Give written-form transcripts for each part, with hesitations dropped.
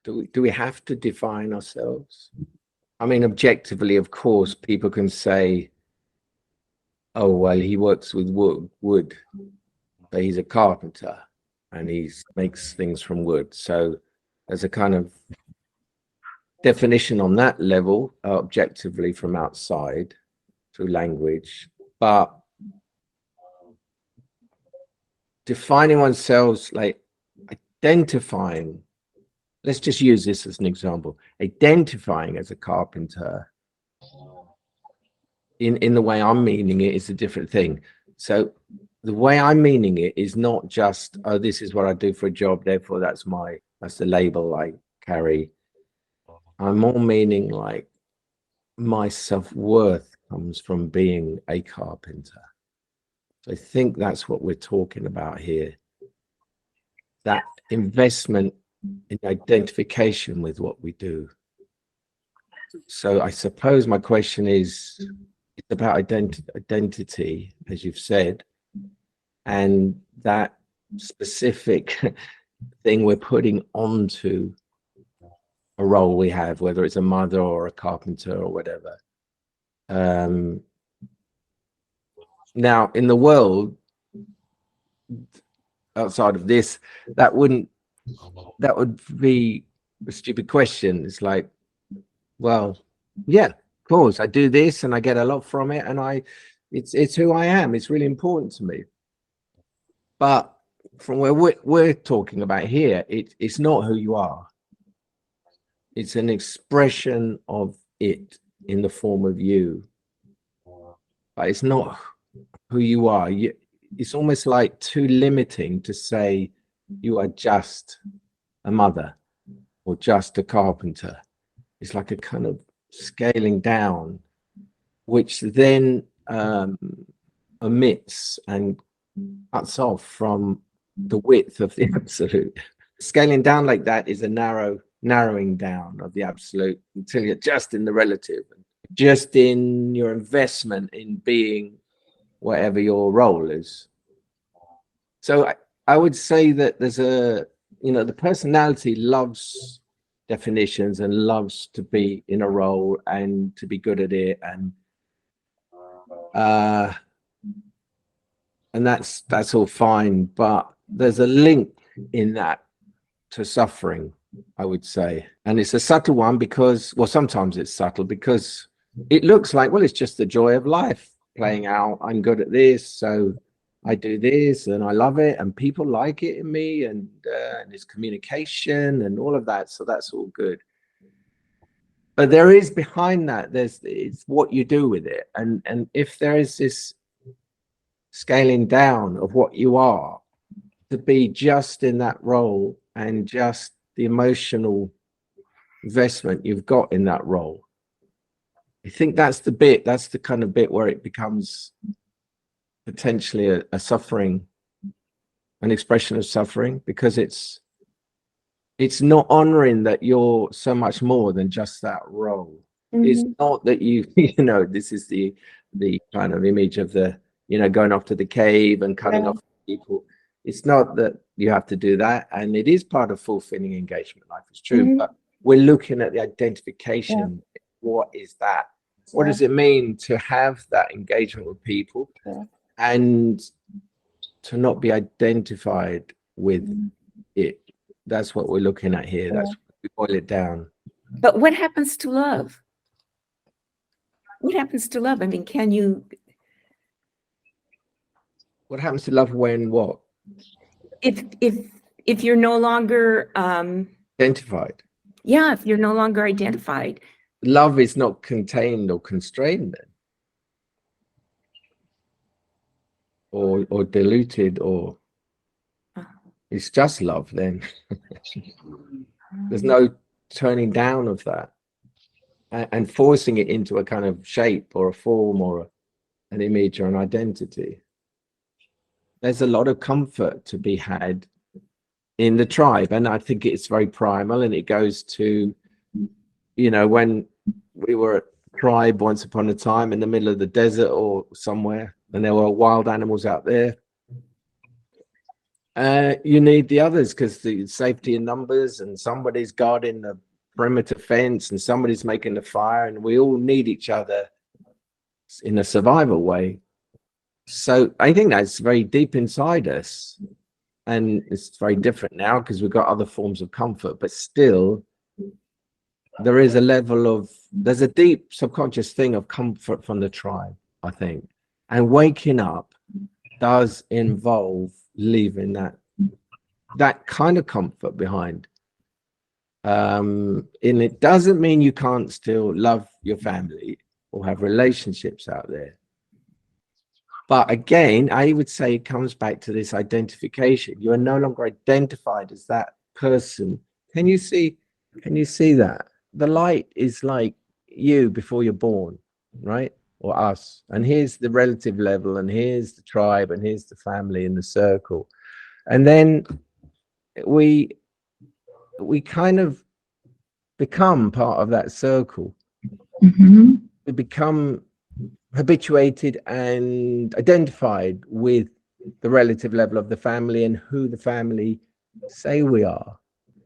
Do we have to define ourselves? I mean, objectively, of course, people can say, oh, well, he works with wood, but he's a carpenter and he makes things from wood. So there's a kind of definition on that level, objectively from outside through language. But defining oneself, like identifying, let's just use this as an example, identifying as a carpenter in the way I'm meaning it is a different thing. So the way I'm meaning it is not just, oh, this is what I do for a job, therefore that's the label I carry. I'm more meaning like my self-worth comes from being a carpenter. So I think that's what we're talking about here. That investment in identification with what we do. So I suppose my question is, it's about identity, as you've said, and that specific thing we're putting onto a role we have, whether it's a mother or a carpenter or whatever. Now, in the world outside of this, that would be a stupid question. It's like, well, yeah, of course, I do this and I get a lot from it, and it's who I am. It's really important to me. But from where we're talking about here, it's not who you are. It's an expression of it in the form of you. But it's not who you are. It's almost like too limiting to say you are just a mother or just a carpenter. It's like a kind of scaling down, which then omits and cuts off from the width of the absolute. Scaling down like that is a narrowing down of the absolute until you're just in the relative, just in your investment in being whatever your role is. So I would say that there's the personality loves definitions and loves to be in a role and to be good at it, and that's all fine, but there's a link in that to suffering, I would say. And it's a subtle one because, well, sometimes it's subtle because it looks like, well, it's just the joy of life playing out. I'm good at this, so I do this and I love it and people like it in me, and it's communication and all of that. So that's all good. But there is behind that, it's what you do with it. And if there is this scaling down of what you are to be just in that role and just the emotional investment you've got in that role, I think that's the kind of bit where it becomes potentially a suffering, an expression of suffering, because it's not honoring that you're so much more than just that role. It's not that this is the kind of image of the, going off to the cave and cutting off people. It's not that you have to do that, and it is part of fulfilling engagement life, it's true, but we're looking at the identification. What is that? What does it mean to have that engagement with people and to not be identified with it? That's what we're looking at here. That's what we boil it down. But what happens to love? What happens to love? I mean, what happens to love when what? If you're no longer identified. Yeah, if you're no longer identified. Love is not contained or constrained then. Or diluted, or it's just love then. There's no turning down of that and forcing it into a kind of shape or a form or an image or an identity. There's a lot of comfort to be had in the tribe, and I think it's very primal, and it goes to, when we were a tribe once upon a time in the middle of the desert or somewhere, and there were wild animals out there. You need the others because the safety in numbers, and somebody's guarding the perimeter fence, and somebody's making the fire, and we all need each other in a survival way. So I think that's very deep inside us, and it's very different now because we've got other forms of comfort, but still there is a level of, there's a deep subconscious thing of comfort from the tribe, I think. And waking up does involve leaving that kind of comfort behind. And it doesn't mean you can't still love your family or have relationships out there. But again, I would say it comes back to this identification. You are no longer identified as that person. Can you see that? The light is like you before you're born, right? Or us. And here's the relative level, and here's the tribe, and here's the family in the circle. And then we kind of become part of that circle. Mm-hmm. We become habituated and identified with the relative level of the family and who the family say we are.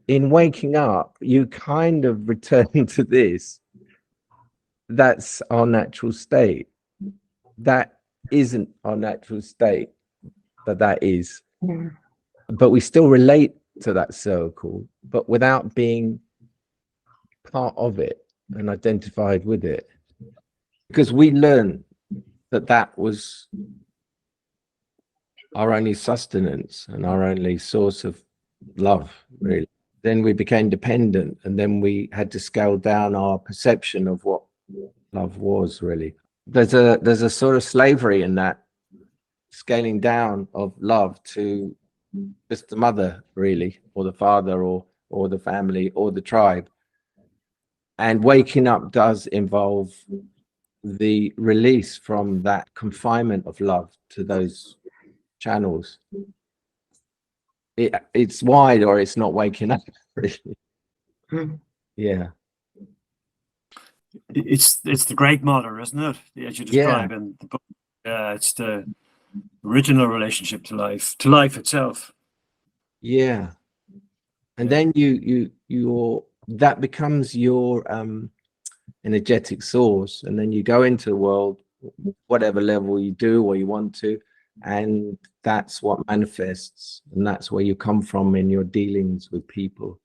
In waking up, you kind of return to this. That's our natural state. That isn't our natural state, but that is. Yeah. But we still relate to that circle, but without being part of it and identified with it. Because we learn that was our only sustenance and our only source of love, really. Then we became dependent, and then we had to scale down our perception of what love was, really. There's a sort of slavery in that scaling down of love to just the mother, really, or the father, or the family, or the tribe. And waking up does involve the release from that confinement of love to those channels. It's wide, or it's not waking up, really. Yeah. It's the great mother, isn't it? As you describe in the book. It's the original relationship to life itself. Yeah. And then you're that becomes your energetic source, and then you go into the world, whatever level you do or you want to, and that's what manifests, and that's where you come from in your dealings with people.